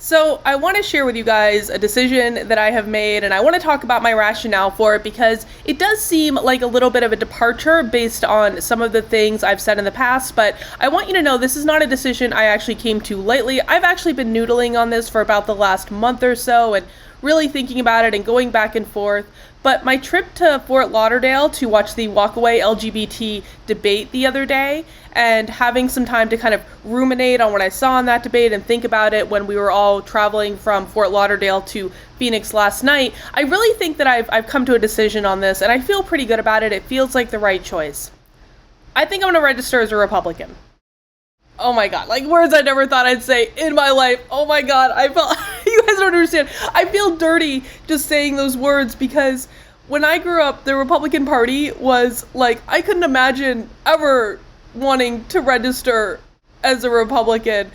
So, I want to share with you guys a decision that I have made, and I want to talk about my rationale for it because it does seem like a little bit of a departure based on some of the things I've said in the past, but I want you to know this is not a decision I actually came to lightly. I've actually been noodling on this for about the last month or so and really thinking about it and going back and forth. But my trip to Fort Lauderdale to watch the Walkaway LGBT debate the other day and having some time to kind of ruminate on what I saw in that debate and think about it when we were all traveling from Fort Lauderdale to Phoenix last night, I really think that I've come to a decision on this and I feel pretty good about it. It feels like the right choice. I think I'm going to register as a Republican. Oh my god, like words I never thought I'd say in my life. Oh my god, I felt, you guys don't understand. I feel dirty just saying those words because when I grew up, the Republican Party was like, I couldn't imagine ever wanting to register as a Republican.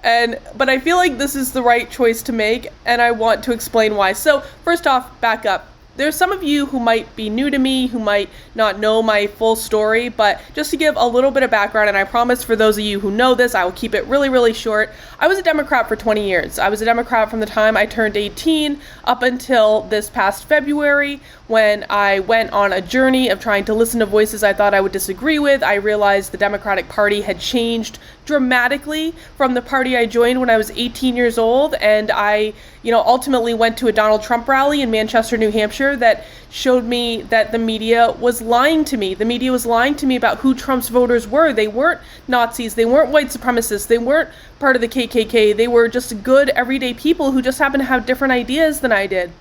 But I feel like this is the right choice to make, and I want to explain why. So first off, back up. There's some of you who might be new to me, who might not know my full story, but just to give a little bit of background, and I promise for those of you who know this, I will keep it really, really short. I was a Democrat for 20 years. I was a Democrat from the time I turned 18 up until this past February when I went on a journey of trying to listen to voices I thought I would disagree with. I realized the Democratic Party had changed dramatically from the party I joined when I was 18 years old, and I ultimately went to a Donald Trump rally in Manchester, New Hampshire that showed me that the media was lying to me. The media was lying to me about who Trump's voters were. They weren't Nazis, they weren't white supremacists, they weren't part of the KKK, they were just good everyday people who just happened to have different ideas than I did.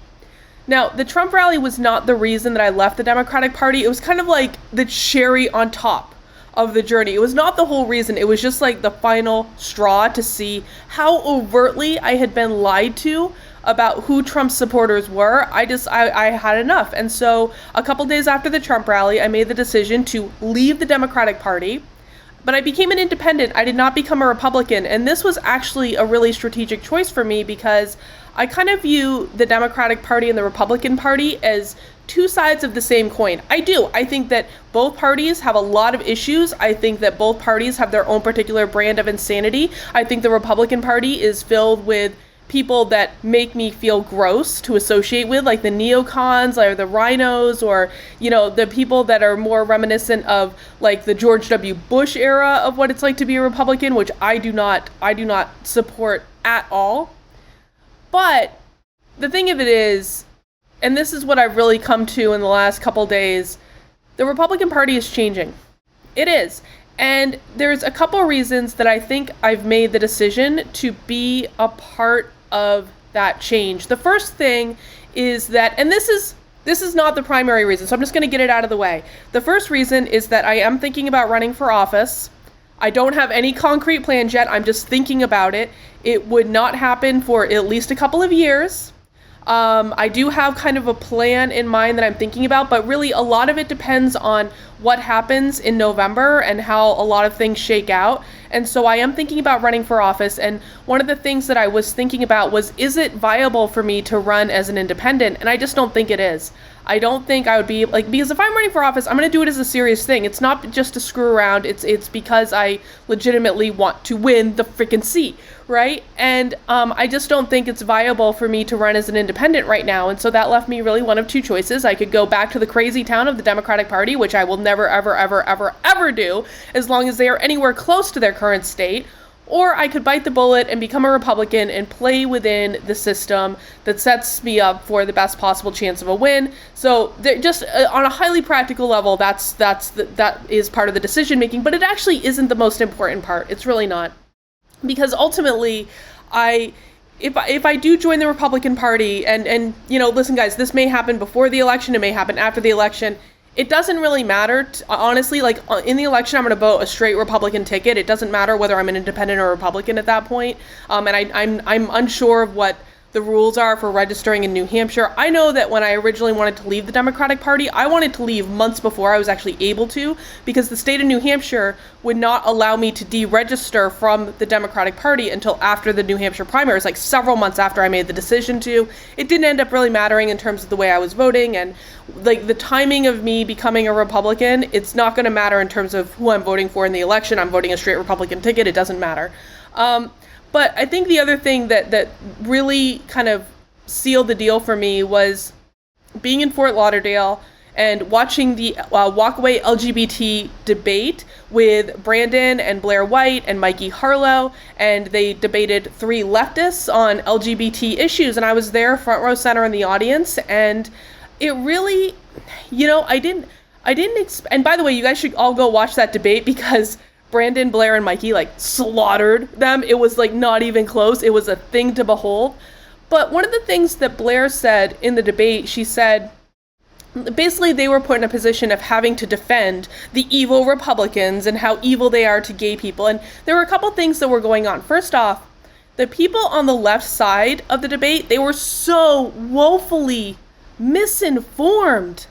Now, the Trump rally was not the reason that I left the Democratic Party. It was kind of like the cherry on top of the journey. It was not the whole reason. It was just like the final straw to see how overtly I had been lied to about who Trump's supporters were. I had enough. And so a couple days after the Trump rally, I made the decision to leave the Democratic Party. But I became an independent. I did not become a Republican. And this was actually a really strategic choice for me because I kind of view the Democratic Party and the Republican Party as two sides of the same coin. I do. I think that both parties have a lot of issues. I think that both parties have their own particular brand of insanity. I think the Republican Party is filled with people that make me feel gross to associate with, like the neocons or the rhinos, or the people that are more reminiscent of like the George W. Bush era of what it's like to be a Republican, which I do not support at all. But the thing of it is, and this is what I've really come to in the last couple days, the Republican Party is changing. It is. And there's a couple reasons that I think I've made the decision to be a part of that change. The first thing is that, and this is not the primary reason, so I'm just going to get it out of the way. The first reason is that I am thinking about running for office. I don't have any concrete plans yet. I'm just thinking about it. It would not happen for at least a couple of years. I do have kind of a plan in mind that I'm thinking about, but really a lot of it depends on what happens in November and how a lot of things shake out. And so I am thinking about running for office. And one of the things that I was thinking about was, is it viable for me to run as an independent? And I just don't think it is. I don't think I would be because if I'm running for office, I'm going to do it as a serious thing. It's not just to screw around. It's because I legitimately want to win the freaking seat, right? And I just don't think it's viable for me to run as an independent right now. And so that left me really one of two choices. I could go back to the crazy town of the Democratic Party, which I will never, ever, ever, ever, ever do as long as they are anywhere close to their current state. Or I could bite the bullet and become a Republican and play within the system that sets me up for the best possible chance of a win. So just on a highly practical level, that is part of the decision making, but it actually isn't the most important part. It's really not. Because ultimately, if I do join the Republican Party, and listen guys, this may happen before the election, it may happen after the election. It doesn't really matter, honestly. Like in the election, I'm going to vote a straight Republican ticket. It doesn't matter whether I'm an independent or Republican at that point. And I'm unsure of what the rules are for registering in New Hampshire. I know that when I originally wanted to leave the Democratic Party, I wanted to leave months before I was actually able to, because the state of New Hampshire would not allow me to deregister from the Democratic Party until after the New Hampshire primaries, like several months after I made the decision to. It didn't end up really mattering in terms of the way I was voting, and like the timing of me becoming a Republican, it's not going to matter in terms of who I'm voting for in the election. I'm voting a straight Republican ticket. It doesn't matter. But I think the other thing that really kind of sealed the deal for me was being in Fort Lauderdale and watching the Walkaway LGBT debate with Brandon and Blair White and Mikey Harlow, and they debated three leftists on LGBT issues, and I was there front row center in the audience, and it really, and by the way, you guys should all go watch that debate because Brandon, Blair, and Mikey slaughtered them. It was not even close. It was a thing to behold. But one of the things that Blair said in the debate, she said, basically they were put in a position of having to defend the evil Republicans and how evil they are to gay people. And there were a couple things that were going on. First off, the people on the left side of the debate, they were so woefully misinformed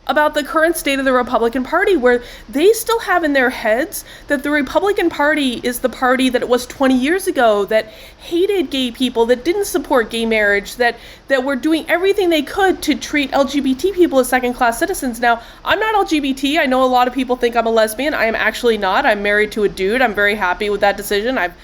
about the current state of the Republican Party, where they still have in their heads that the Republican Party is the party that it was 20 years ago, that hated gay people, that didn't support gay marriage, that were doing everything they could to treat LGBT people as second-class citizens. Now, I'm not LGBT. I know a lot of people think I'm a lesbian. I am actually not. I'm married to a dude. I'm very happy with that decision. I've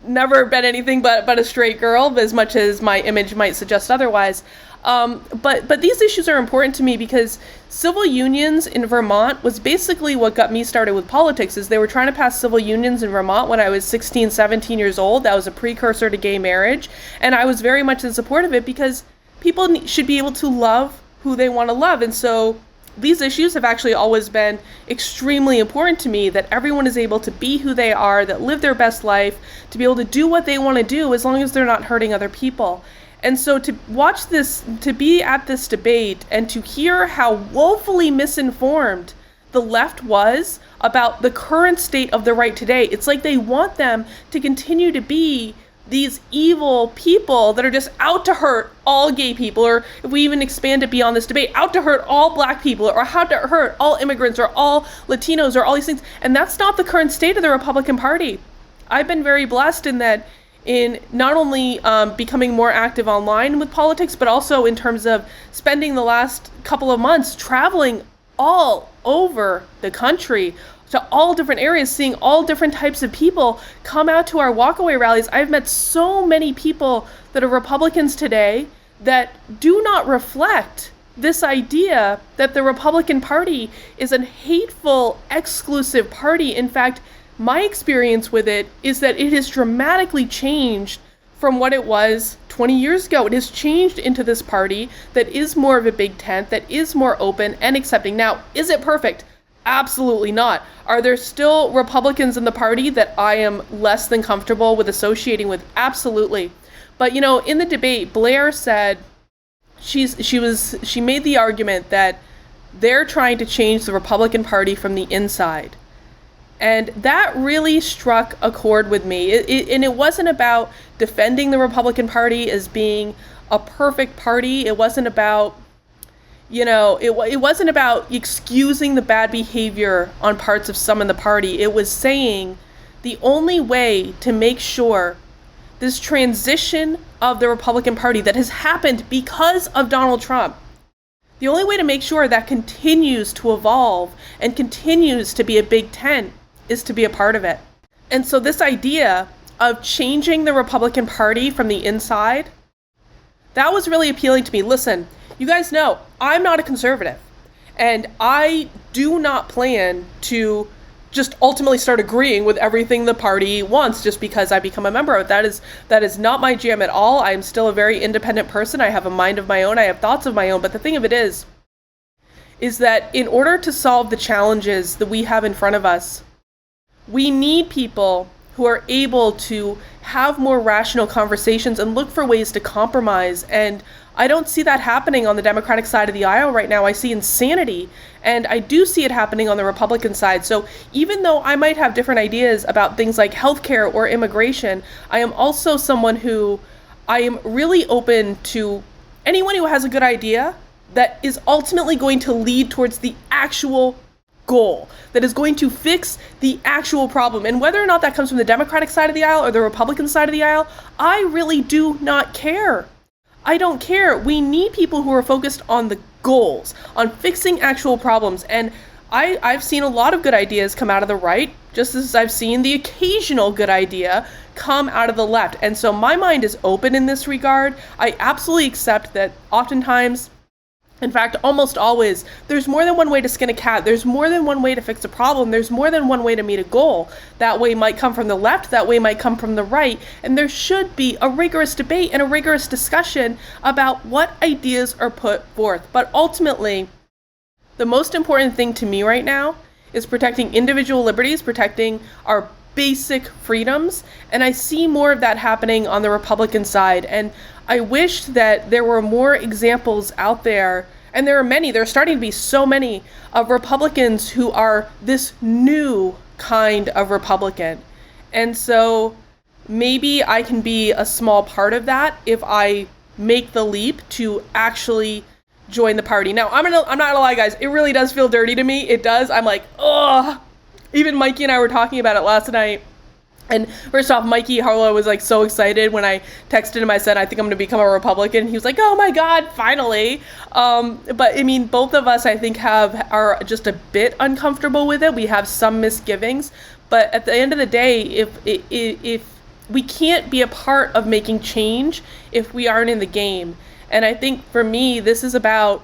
never been anything but a straight girl, as much as my image might suggest otherwise. But these issues are important to me because civil unions in Vermont was basically what got me started with politics. Is they were trying to pass civil unions in Vermont when I was 16, 17 years old. That was a precursor to gay marriage. And I was very much in support of it because people should be able to love who they want to love. And so these issues have actually always been extremely important to me, that everyone is able to be who they are, that live their best life, to be able to do what they want to do as long as they're not hurting other people. And so to watch this, to be at this debate and to hear how woefully misinformed the left was about the current state of the right today, it's like they want them to continue to be these evil people that are just out to hurt all gay people, or if we even expand it beyond this debate, out to hurt all black people, or out to hurt all immigrants, or all Latinos, or all these things. And that's not the current state of the Republican Party. I've been very blessed in that, in not only becoming more active online with politics, but also in terms of spending the last couple of months traveling all over the country to all different areas, seeing all different types of people come out to our walkaway rallies. I've met so many people that are Republicans today that do not reflect this idea that the Republican Party is a hateful, exclusive party. In fact, my experience with it is that it has dramatically changed from what it was 20 years ago. It has changed into this party that is more of a big tent, that is more open and accepting. Now, is it perfect? Absolutely not. Are there still Republicans in the party that I am less than comfortable with associating with? Absolutely. But, in the debate, Blair said she made the argument that they're trying to change the Republican Party from the inside. And that really struck a chord with me. And it wasn't about defending the Republican Party as being a perfect party. It wasn't about, it wasn't about excusing the bad behavior on parts of some in the party. It was saying the only way to make sure this transition of the Republican Party that has happened because of Donald Trump, the only way to make sure that continues to evolve and continues to be a big tent is to be a part of it. And so this idea of changing the Republican Party from the inside, that was really appealing to me. Listen, you guys know I'm not a conservative, and I do not plan to just ultimately start agreeing with everything the party wants just because I become a member of it. That is not my jam at all. I'm still a very independent person. I have a mind of my own. I have thoughts of my own. But the thing of it is that in order to solve the challenges that we have in front of us, we need people who are able to have more rational conversations and look for ways to compromise. And I don't see that happening on the Democratic side of the aisle right now. I see insanity, and I do see it happening on the Republican side. So even though I might have different ideas about things like healthcare or immigration, I am also someone who I am really open to anyone who has a good idea that is ultimately going to lead towards the actual goal, that is going to fix the actual problem. And whether or not that comes from the Democratic side of the aisle or the Republican side of the aisle, I really do not care. I don't care. We need people who are focused on the goals, on fixing actual problems. And I've seen a lot of good ideas come out of the right just as I've seen the occasional good idea come out of the left. And so my mind is open in this regard. I absolutely accept that oftentimes, in fact, almost always, there's more than one way to skin a cat. There's more than one way to fix a problem. There's more than one way to meet a goal. That way might come from the left, that way might come from the right. And there should be a rigorous debate and a rigorous discussion about what ideas are put forth. But ultimately, the most important thing to me right now is protecting individual liberties, protecting our basic freedoms, and I see more of that happening on the Republican side. And I wish that there were more examples out there, and there are many, there are starting to be so many, of Republicans who are this new kind of Republican. And so maybe I can be a small part of that if I make the leap to actually join the party. Now, I'm not gonna lie, guys, it really does feel dirty to me. It does. I'm like, ugh. Even Mikey and I were talking about it last night. And first off, Mikey Harlow was like so excited when I texted him. I said, I think I'm going to become a Republican. He was like, oh my God, finally. But I mean, both of us, I think, are just a bit uncomfortable with it. We have some misgivings. But at the end of the day, if we can't be a part of making change if we aren't in the game. And I think for me, this is about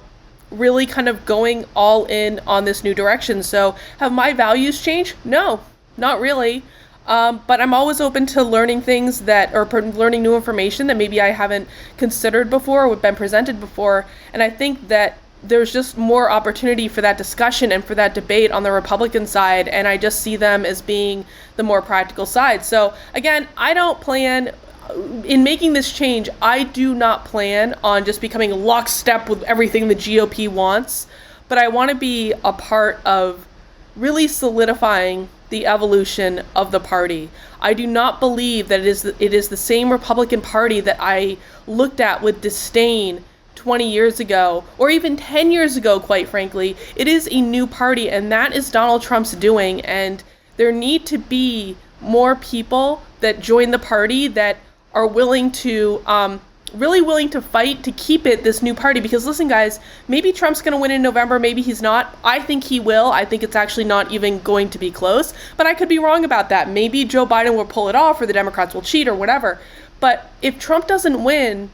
really kind of going all in on this new direction. So have my values changed? No, not really. But I'm always open to learning things learning new information that maybe I haven't considered before or been presented before. And I think that there's just more opportunity for that discussion and for that debate on the Republican side. And I just see them as being the more practical side. So again, I don't plan in making this change. I do not plan on just becoming lockstep with everything the GOP wants, but I want to be a part of really solidifying the evolution of the party. I do not believe that it is the same Republican Party that I looked at with disdain 20 years ago, or even 10 years ago, quite frankly. It is a new party, and that is Donald Trump's doing, and there need to be more people that join the party that are willing to, really willing to fight to keep it this new party. Because listen, guys, maybe Trump's going to win in November, maybe he's not. I think he will. I think it's actually not even going to be close, but I could be wrong about that. Maybe Joe Biden will pull it off, or the Democrats will cheat, or whatever. But if Trump doesn't win,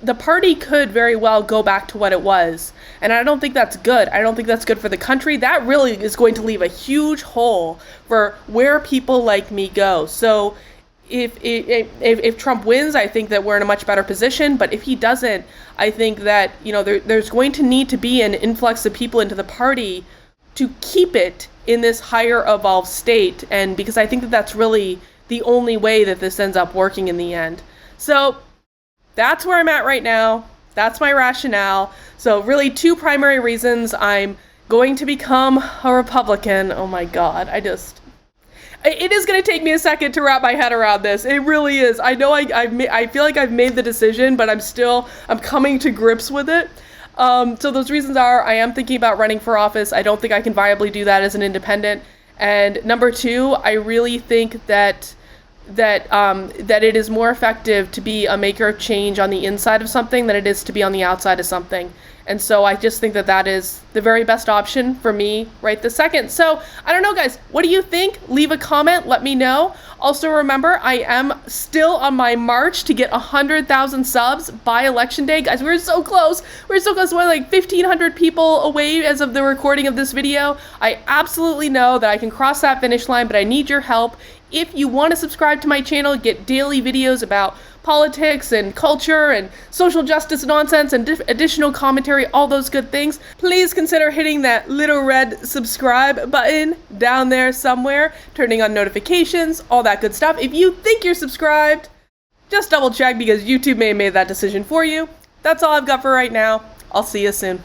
the party could very well go back to what it was. And I don't think that's good. I don't think that's good for the country. That really is going to leave a huge hole for where people like me go. So if Trump wins, I think that we're in a much better position. But if he doesn't, I think that, there's going to need to be an influx of people into the party to keep it in this higher evolved state. And because I think that that's really the only way that this ends up working in the end. So that's where I'm at right now. That's my rationale. So really two primary reasons I'm going to become a Republican. Oh my God, it is going to take me a second to wrap my head around this. It really is. I know I feel like I've made the decision, but I'm coming to grips with it. So those reasons are, I am thinking about running for office. I don't think I can viably do that as an independent. And number two, I really think that it is more effective to be a maker of change on the inside of something than it is to be on the outside of something. And so I just think that is the very best option for me right this second. So I don't know, guys, what do you think? Leave a comment, let me know. Also remember, I am still on my march to get 100,000 subs by election day. Guys, we're so close. We're like 1,500 people away as of the recording of this video. I absolutely know that I can cross that finish line, but I need your help. If you want to subscribe to my channel, get daily videos about politics and culture and social justice nonsense and additional commentary, all those good things, please consider hitting that little red subscribe button down there somewhere, turning on notifications, all that good stuff. If you think you're subscribed, just double check because YouTube may have made that decision for you. That's all I've got for right now. I'll see you soon.